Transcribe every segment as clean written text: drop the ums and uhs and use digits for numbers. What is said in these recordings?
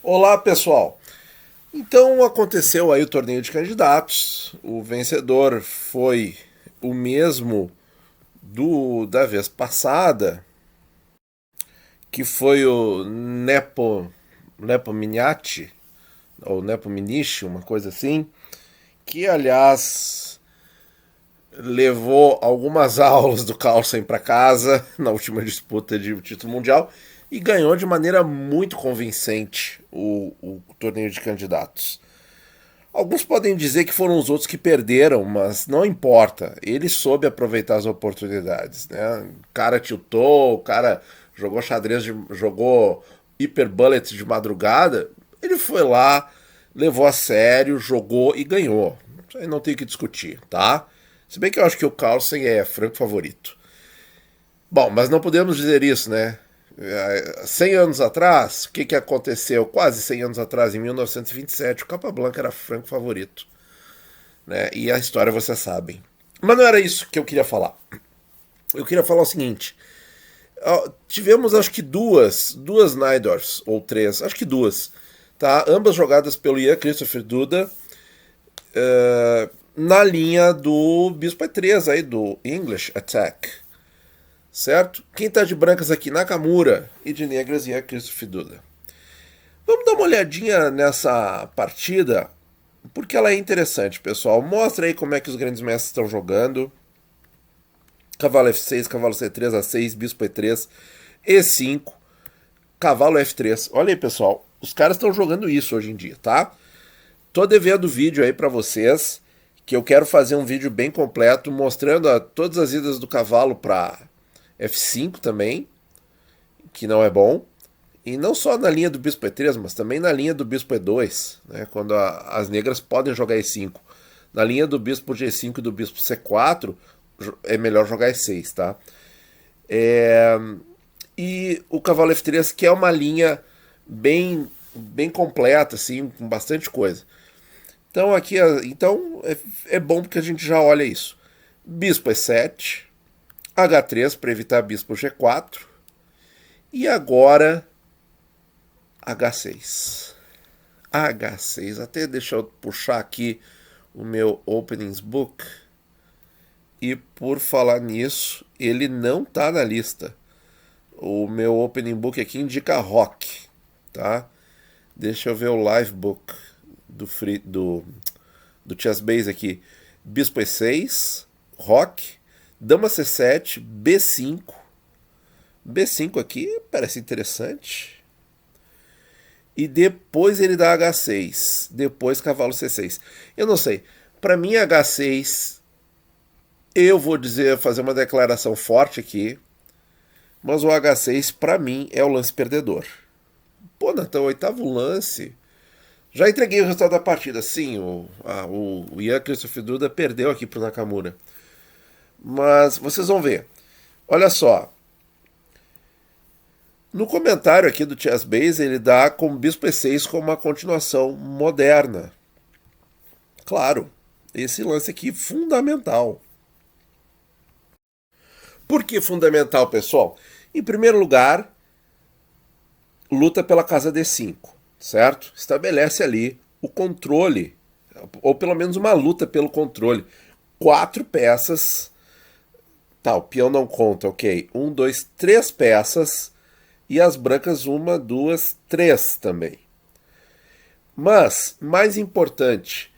Olá, pessoal. Então aconteceu aí o torneio de candidatos. O vencedor foi o mesmo do da vez passada, que foi o Nepo Miniati, ou Nepo Minichi, uma coisa assim, que aliás levou algumas aulas do Carlsen para casa na última disputa de título mundial e ganhou de maneira muito convincente o torneio de candidatos. Alguns podem dizer que foram os outros que perderam, mas não importa. Ele soube aproveitar as oportunidades, né? O cara tiltou, o cara jogou xadrez, jogou Hyper Bullet de madrugada. Ele foi lá, levou a sério, jogou e ganhou. Isso aí não tem o que discutir, tá? Se bem que eu acho que o Carlsen é franco favorito. Bom, mas não podemos dizer isso, né? 100 anos atrás, o que aconteceu? Quase 100 anos atrás, em 1927, o Capablanca era franco favorito. Né? E a história vocês sabem. Mas não era isso que eu queria falar. Eu queria falar o seguinte. Tivemos acho que duas Naidors, ou três, acho que duas. Tá? Ambas jogadas pelo Ian Christopher Duda. Na linha do Bispo E3 aí, do English Attack. Certo? Quem tá de brancas aqui? Nakamura. E de negras, Ian Christopher Duda. Vamos dar uma olhadinha nessa partida, porque ela é interessante, pessoal. Mostra aí como é que os grandes mestres estão jogando. Cavalo F6, cavalo C3, A6, bispo E3, E5, cavalo F3. Olha aí, pessoal. Os caras estão jogando isso hoje em dia, tá? Tô devendo vídeo aí pra vocês, que eu quero fazer um vídeo bem completo, mostrando todas as idas do cavalo pra F5 também, que não é bom. E não só na linha do bispo E3, mas também na linha do bispo E2, né, quando as negras podem jogar E5. Na linha do bispo G5 e do bispo C4, é melhor jogar E6, tá? E o cavalo F3, que é uma linha bem completa, assim, com bastante coisa. Então aqui é bom porque a gente já olha isso. Bispo E7, H3 para evitar bispo G4, e agora H6. H6. Até deixa eu puxar aqui o meu Openings Book. E por falar nisso, ele não tá na lista. O meu Opening Book aqui indica Rock, tá? Deixa eu ver o Live Book do Chess Base aqui. Bispo E6, Rock, Dama C7, B5. B5 aqui parece interessante. E depois ele dá H6. Depois cavalo C6. Eu não sei. Para mim, H6, eu vou fazer uma declaração forte aqui. Mas o H6, para mim, é o lance perdedor. Pô, Natan, oitavo lance. Já entreguei o resultado da partida. Sim, o Ian Christopher Duda perdeu aqui pro Nakamura. Mas vocês vão ver. Olha só. No comentário aqui do Chess Base, ele dá como bispo E6 como uma continuação moderna. Claro, esse lance aqui é fundamental. Por que fundamental, pessoal? Em primeiro lugar, luta pela casa D5, certo? Estabelece ali o controle, ou pelo menos uma luta pelo controle. 4 peças. Tá, o peão não conta, ok. 1, 2, 3 peças. E as brancas, 1, 2, 3 também. Mas, mais importante,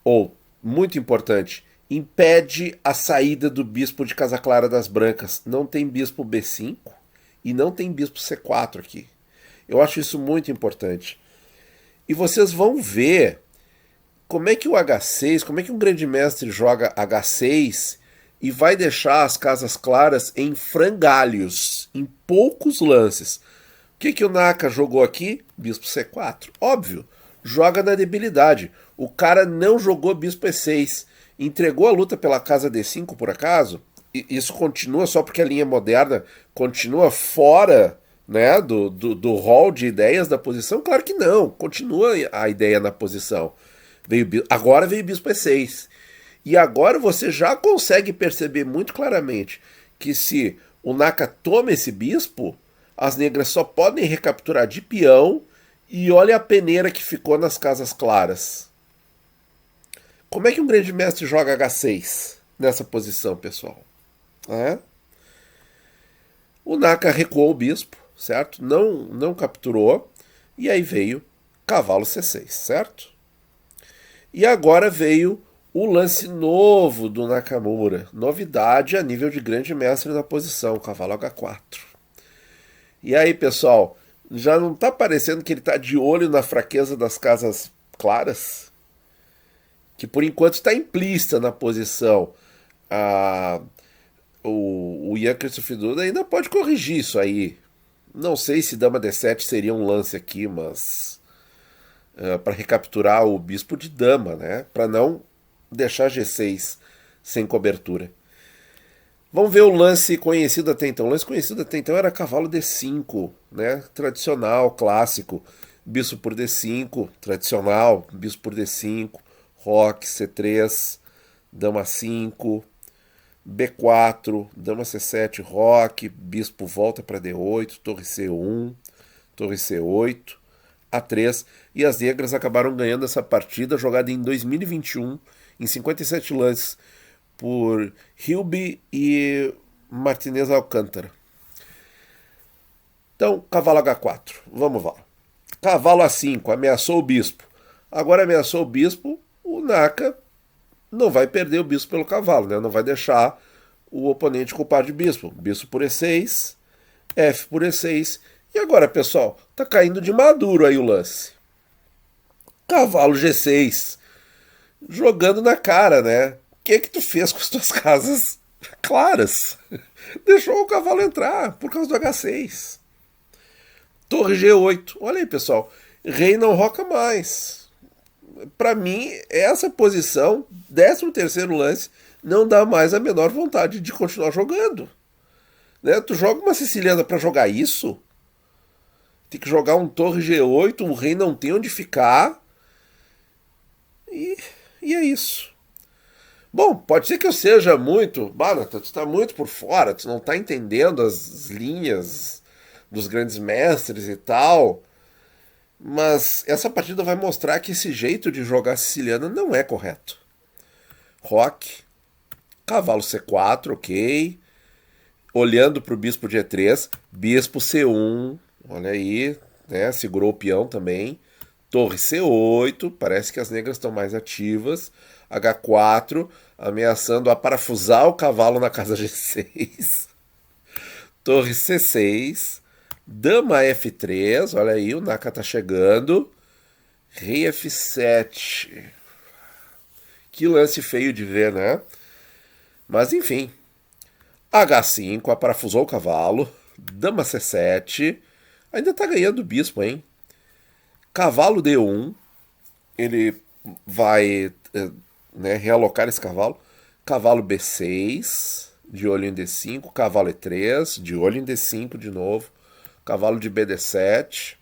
ou muito importante, impede a saída do bispo de Casa Clara das brancas. Não tem bispo B5 e não tem bispo C4 aqui. Eu acho isso muito importante. E vocês vão ver como é que o H6, como é que um grande mestre joga H6 e vai deixar as casas claras em frangalhos, em poucos lances. O que o Naka jogou aqui? Bispo C4. Óbvio, joga na debilidade. O cara não jogou bispo E6. Entregou a luta pela casa D5, por acaso? E isso continua só porque a linha moderna continua fora, né, do hall de ideias da posição? Claro que não. Continua a ideia na posição. Agora veio bispo E6. E agora você já consegue perceber muito claramente que se o Naka toma esse bispo, as negras só podem recapturar de peão E olha a peneira que ficou nas casas claras. Como é que um grande mestre joga H6 nessa posição, pessoal? É? O Naka recuou o bispo, certo? Não capturou. E aí veio cavalo C6, certo? E agora veio o lance novo do Nakamura. Novidade a nível de grande mestre na posição, cavalo H4. E aí, pessoal, já não tá parecendo que ele tá de olho na fraqueza das casas claras? Que por enquanto está implícita na posição. A, o Ian Cristofiduda ainda pode corrigir isso aí. Não sei se dama D7 seria um lance aqui, mas para recapturar o bispo de dama, né? Para não deixar G6 sem cobertura. Vamos ver o lance conhecido até então. O lance conhecido até então era cavalo D5, né? Tradicional, clássico. Bispo por D5, tradicional. Bispo por D5, roque, C3, dama 5, B4, dama C7, roque, bispo volta para D8, torre C1, torre C8, A3. E as negras acabaram ganhando essa partida jogada em 2021, em 57 lances, por Hilby e Martinez Alcântara. Então, cavalo H4, vamos lá. Cavalo A5, ameaçou o bispo. Agora ameaçou o bispo, o Naka não vai perder o bispo pelo cavalo, né? Não vai deixar o oponente culpar de bispo. Bispo por E6, F por E6. E agora, pessoal, tá caindo de maduro aí o lance. Cavalo G6, jogando na cara, né? O que tu fez com as tuas casas claras? Deixou o cavalo entrar por causa do H6. Torre G8. Olha aí, pessoal. Rei não roca mais. Para mim, essa posição, 13º lance, não dá mais a menor vontade de continuar jogando. Né? Tu joga uma siciliana para jogar isso? Tem que jogar um torre G8, o rei não tem onde ficar. E é isso. Bom, pode ser que eu seja muito... Banata, tu está muito por fora, tu não está entendendo as linhas dos grandes mestres e tal. Mas essa partida vai mostrar que esse jeito de jogar siciliana não é correto. Roque, cavalo C4, ok. Olhando para o bispo G3, bispo C1, olha aí, né? Segurou o peão também. Torre C8, parece que as negras estão mais ativas. H4, ameaçando a parafusar o cavalo na casa G6. Torre C6. Dama F3, olha aí, o Naka tá chegando. Rei F7. Que lance feio de ver, né? Mas enfim. H5, aparafusou o cavalo. Dama C7. Ainda tá ganhando o bispo, hein? Cavalo D1. Ele vai realocar esse cavalo. Cavalo B6. De olho em D5. Cavalo E3. De olho em D5 de novo. Cavalo de BD7.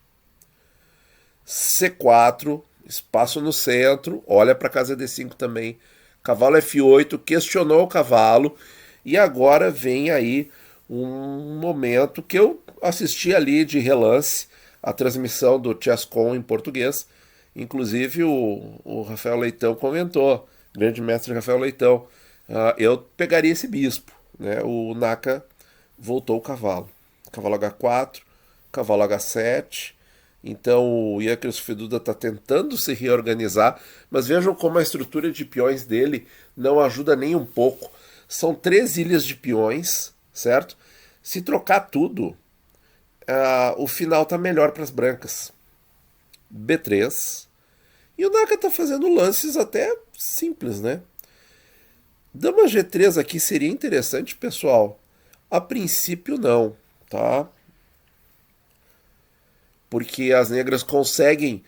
C4. Espaço no centro. Olha para casa D5 também. Cavalo F8. Questionou o cavalo. E agora vem aí um momento que eu assisti ali de relance a transmissão do Chesscom em português. Inclusive o Rafael Leitão comentou, grande mestre Rafael Leitão, eu pegaria esse bispo. Né? O Naka voltou o cavalo. Cavalo H4, cavalo H7. Então o Ian Cristofiduda está tentando se reorganizar, mas vejam como a estrutura de peões dele não ajuda nem um pouco. São 3 ilhas de peões, certo? Se trocar tudo, o final tá melhor para as brancas. B3. E o Naka tá fazendo lances até simples, né? Dama G3 aqui seria interessante, pessoal. A princípio não, tá? Porque as negras conseguem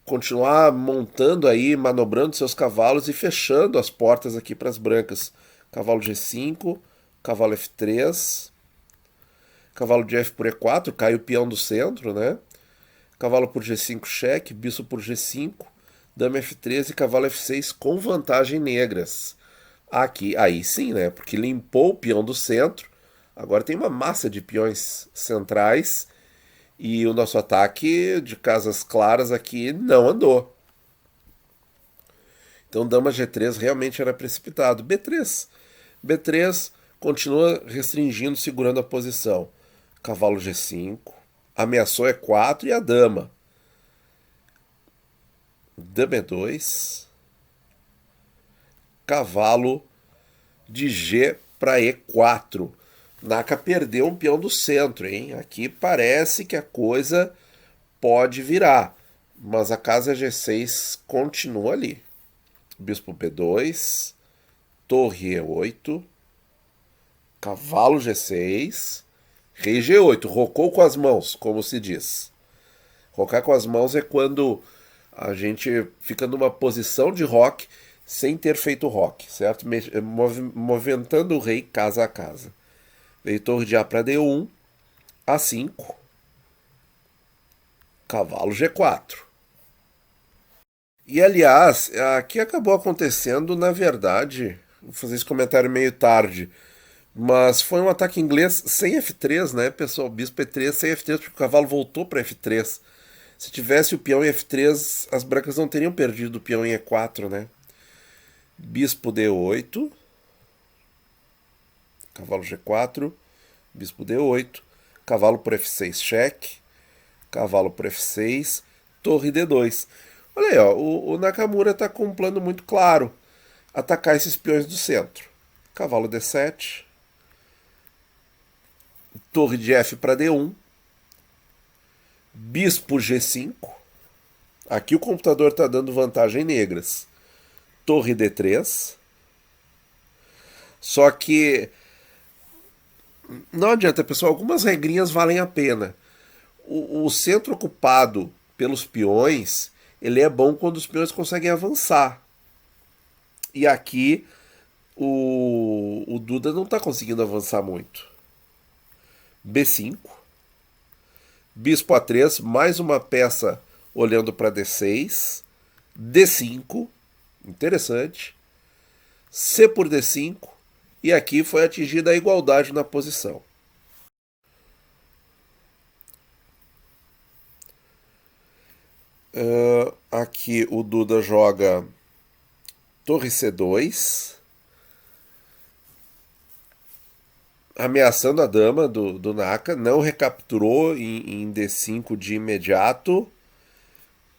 continuar montando aí, manobrando seus cavalos e fechando as portas aqui para as brancas. Cavalo G5, cavalo F3, cavalo de F por E4, cai o peão do centro, né? Cavalo por G5 cheque, bispo por G5, dama F3 e cavalo F6 com vantagem negras. Aqui, aí sim, né? Porque limpou o peão do centro, agora tem uma massa de peões centrais E o nosso ataque de casas claras aqui não andou. Então dama G3 realmente era precipitado. B3. B3 continua restringindo, segurando a posição. Cavalo G5. Ameaçou E4 e a dama. Dama E2. Cavalo de G para E4. Naka perdeu um peão do centro, hein? Aqui parece que a coisa pode virar. Mas a casa G6 continua ali. Bispo B2. Torre E8. Cavalo G6. Rei G8. Rocou com as mãos, como se diz. Rocar com as mãos é quando a gente fica numa posição de roque sem ter feito roque, certo? Movimentando o rei casa a casa. Veio torre de A para D1, A5, cavalo G4. E aliás, aqui acabou acontecendo, na verdade, vou fazer esse comentário meio tarde, mas foi um ataque inglês sem F3, né, pessoal? Bispo E3 sem F3, porque o cavalo voltou para F3. Se tivesse o peão em F3, as brancas não teriam perdido o peão em E4, né? Bispo D8. Cavalo G4. Bispo D8. Cavalo por F6, cheque. Cavalo por F6. Torre D2. Olha aí, ó, o Nakamura está com um plano muito claro. Atacar esses peões do centro. Cavalo D7. Torre de F para D1. Bispo G5. Aqui o computador está dando vantagem negras. Torre D3. Só que não adianta, pessoal. Algumas regrinhas valem a pena. O centro ocupado pelos peões, ele é bom quando os peões conseguem avançar. E aqui o Duda não está conseguindo avançar muito. B5. Bispo A3, mais uma peça olhando para D6. D5, interessante. C por D5. E aqui foi atingida a igualdade na posição. Aqui o Duda joga Torre C2. Ameaçando a dama do Naka, não recapturou em D5 de imediato,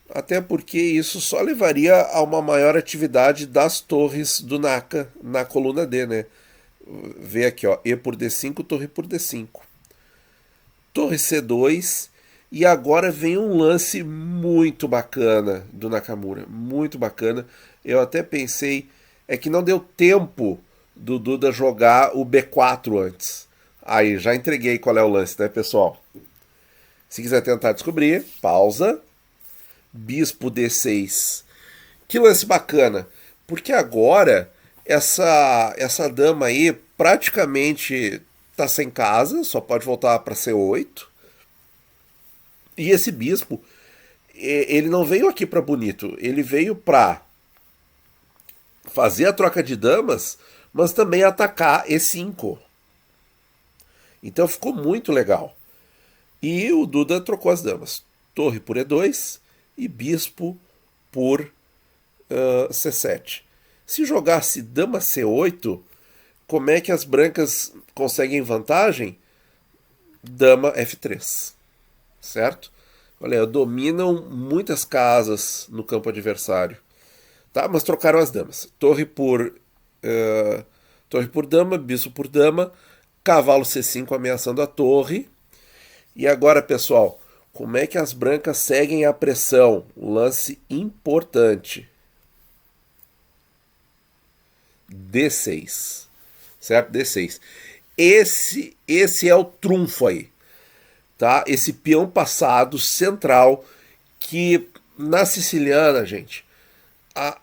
até porque isso só levaria a uma maior atividade das torres do Naka na coluna D, né? Vê aqui, ó, E por D5, torre por D5. Torre C2, e agora vem um lance muito bacana do Nakamura, muito bacana. Eu até pensei, é que não deu tempo do Duda jogar o B4 antes. Aí, já entreguei qual é o lance, né, pessoal? Se quiser tentar descobrir, pausa. Bispo D6. Que lance bacana. Porque agora, essa dama aí praticamente tá sem casa, só pode voltar para C8. E esse bispo, ele não veio aqui para bonito. Ele veio para fazer a troca de damas, mas também atacar E5. Então ficou muito legal. E o Duda trocou as damas. Torre por E2 e bispo por C7. Se jogasse dama C8, como é que as brancas conseguem vantagem? Dama F3. Certo? Olha, dominam muitas casas no campo adversário. Tá? Mas trocaram as damas. Torre por dama, bispo por dama, cavalo C5 ameaçando a torre. E agora, pessoal, como é que as brancas seguem a pressão? Um lance importante. D6. Certo? D6. Esse é o trunfo aí. Tá? Esse peão passado central que na siciliana, gente,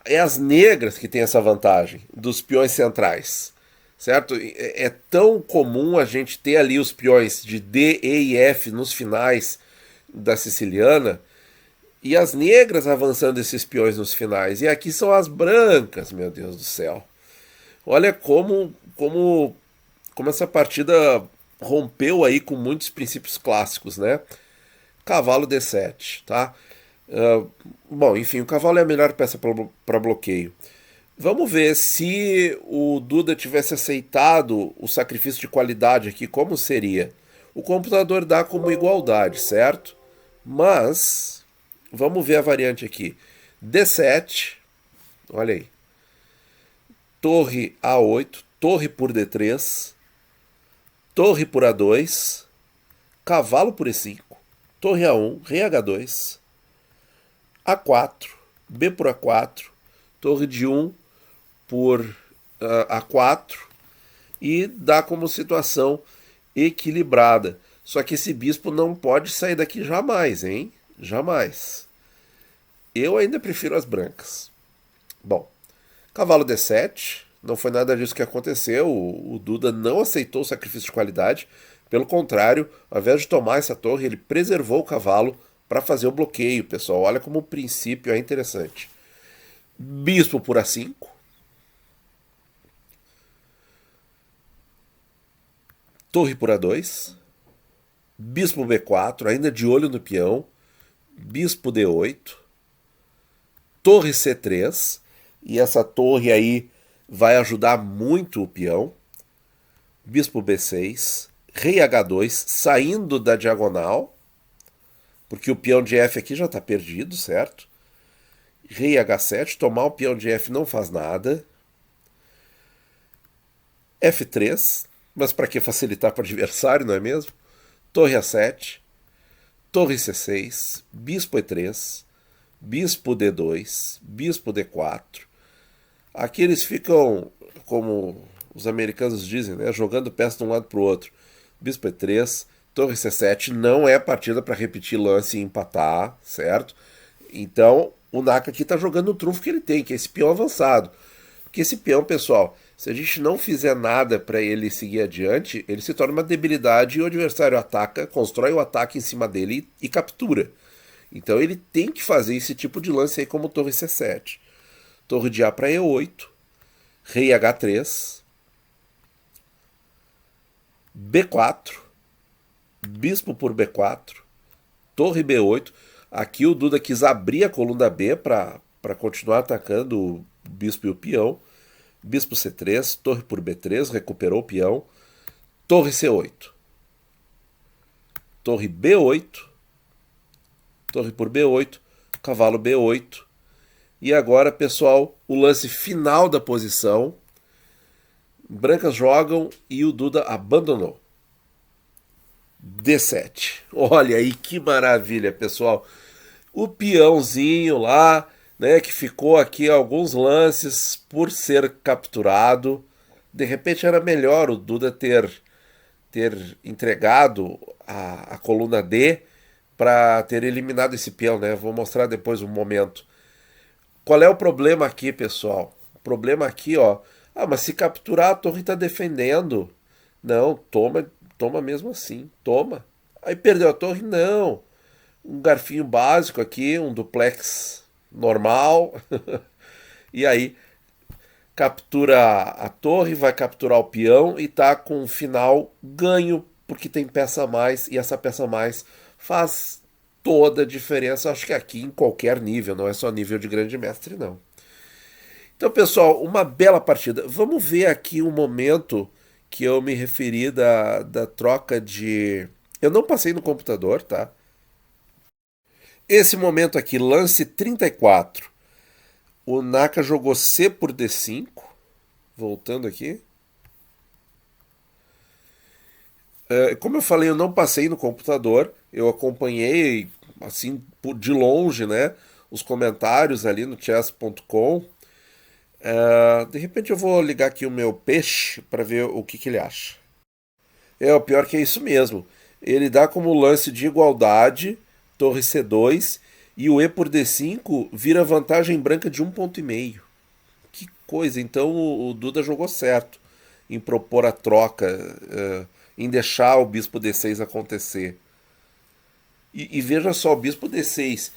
é as negras que têm essa vantagem dos peões centrais, certo? É tão comum a gente ter ali os peões de D, E e F nos finais da siciliana e as negras avançando esses peões nos finais. E aqui são as brancas, meu Deus do céu. Olha como essa partida rompeu aí com muitos princípios clássicos, né? cavalo D7, tá? Bom, enfim, o cavalo é a melhor peça para bloqueio. Vamos ver se o Duda tivesse aceitado o sacrifício de qualidade aqui, como seria? O computador dá como igualdade, certo? Mas, vamos ver a variante aqui. D7, olha aí. Torre A8, torre por D3, torre por A2, cavalo por E5, torre A1, rei H2, A4, B por A4, torre de 1 por A4 e dá como situação equilibrada. Só que esse bispo não pode sair daqui jamais, hein? Jamais. Eu ainda prefiro as brancas. Bom, cavalo D7, não foi nada disso que aconteceu. O Duda não aceitou o sacrifício de qualidade. Pelo contrário, ao invés de tomar essa torre, ele preservou o cavalo para fazer o bloqueio, pessoal. Olha como o princípio é interessante. Bispo por A5. Torre por A2. Bispo B4, ainda de olho no peão. Bispo D8. Torre C3. E essa torre aí vai ajudar muito o peão. Bispo B6. Rei H2, saindo da diagonal. Porque o peão de F aqui já está perdido, certo? Rei H7, tomar o peão de F não faz nada. F3, mas para que facilitar para o adversário, não é mesmo? Torre A7, torre C6, bispo E3, bispo D2, bispo D4. Aqui eles ficam, como os americanos dizem, né, jogando peças de um lado para o outro. Bispo E3, torre C7, não é partida para repetir lance e empatar, certo? Então, o Naka aqui está jogando o trunfo que ele tem, que é esse peão avançado. Porque esse peão, pessoal, se a gente não fizer nada para ele seguir adiante, ele se torna uma debilidade e o adversário ataca, constrói o ataque em cima dele e captura. Então ele tem que fazer esse tipo de lance aí como torre C7. Torre de A para E8, rei H3, B4, bispo por B4, torre B8. Aqui o Duda quis abrir a coluna B para continuar atacando o bispo e o peão. Bispo C3, torre por B3, recuperou o peão. Torre C8. Torre B8. Torre por B8. Cavalo B8. E agora, pessoal, o lance final da posição. Brancas jogam e o Duda abandonou. D7. Olha aí que maravilha, pessoal. O peãozinho lá, né, que ficou aqui alguns lances por ser capturado. De repente era melhor o Duda ter entregado a coluna D para ter eliminado esse peão, né? Vou mostrar depois um momento. Qual é o problema aqui, pessoal? O problema aqui, ó. Ah, mas se capturar a torre está defendendo. Não, toma mesmo assim, toma. Aí perdeu a torre? Não. Um garfinho básico aqui, um duplex normal. E aí captura a torre, vai capturar o peão e tá com um final ganho porque tem peça a mais e essa peça a mais faz toda a diferença, acho que aqui em qualquer nível, não é só nível de grande mestre não. Então, pessoal, uma bela partida. Vamos ver aqui um momento que eu me referi da troca de... Eu não passei no computador, tá? Esse momento aqui, lance 34. O Naka jogou C por D5. Voltando aqui. Como eu falei, eu não passei no computador. Eu acompanhei, assim, de longe, né? Os comentários ali no chess.com. De repente eu vou ligar aqui o meu peixe para ver o que ele acha. O pior que é isso mesmo. Ele dá como lance de igualdade, torre C2, e o E por D5 vira vantagem branca de 1,5 ponto. Que coisa, então o Duda jogou certo em propor a troca, em deixar o bispo D6 acontecer. E veja só, o bispo D6,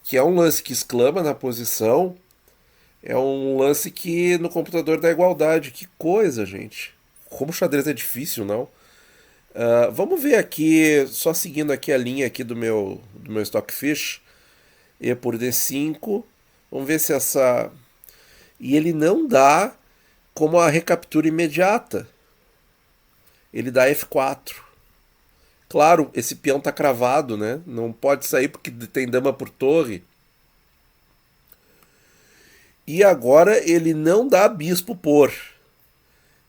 que é um lance que exclama na posição, é um lance que no computador dá igualdade. Que coisa, gente. Como o xadrez é difícil, não? Vamos ver aqui, só seguindo aqui a linha aqui do meu Stockfish, E por D5. Vamos ver se essa... E ele não dá como a recaptura imediata. Ele dá F4. Claro, esse peão tá cravado, né? Não pode sair porque tem dama por torre. E agora ele não dá bispo por.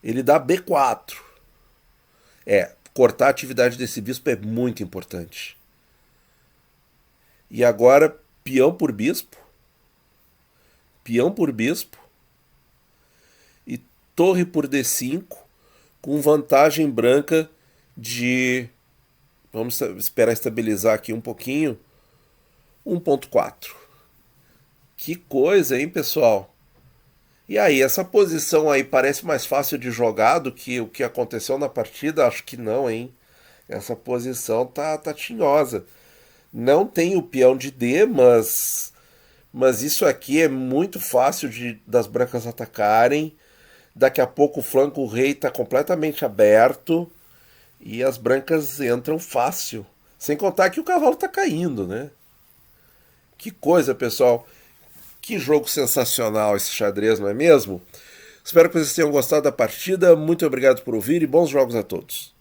Ele dá B4. Cortar a atividade desse bispo é muito importante. E agora, peão por bispo. Peão por bispo. E torre por D5. Com vantagem branca de... Vamos esperar estabilizar aqui um pouquinho. 1.4. Que coisa, hein, pessoal? E aí, essa posição aí parece mais fácil de jogar do que o que aconteceu na partida? Acho que não, hein? Essa posição tá tinhosa. Não tem o peão de D, mas isso aqui é muito fácil das brancas atacarem. Daqui a pouco o flanco rei está completamente aberto e as brancas entram fácil. Sem contar que o cavalo está caindo, né? Que coisa, pessoal. Que jogo sensacional esse xadrez, não é mesmo? Espero que vocês tenham gostado da partida. Muito obrigado por ouvir e bons jogos a todos.